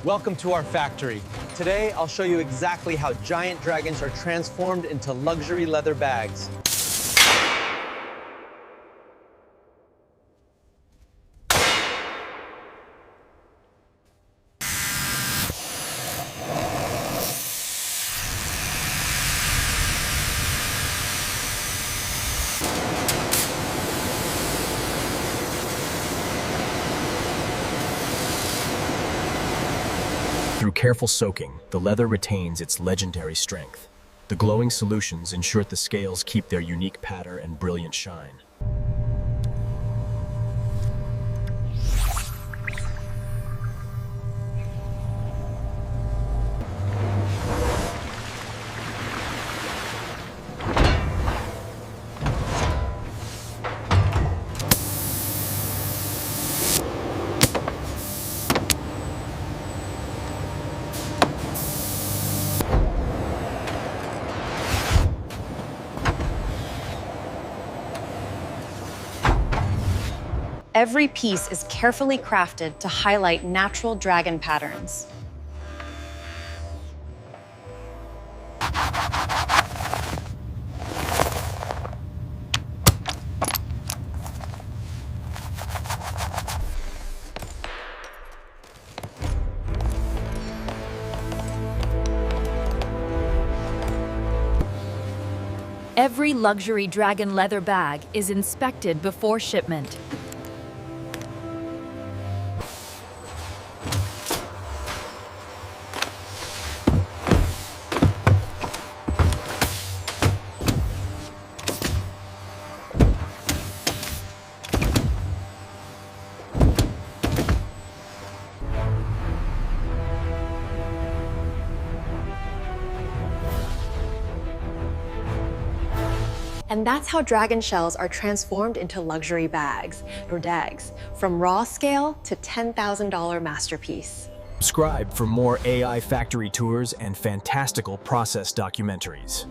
Welcome to our factory. Today, I'll show you exactly how giant dragons are transformed into luxury leather bags. Through careful soaking, the leather retains its legendary strength. The glowing solutions ensure the scales keep their unique pattern and brilliant shine. Every piece is carefully crafted to highlight natural dragon patterns. Every luxury dragon leather bag is inspected before shipment. And that's how dragon shells are transformed into luxury bags, or dags, from raw scale to $10,000 masterpiece. Subscribe for more AI factory tours and fantastical process documentaries.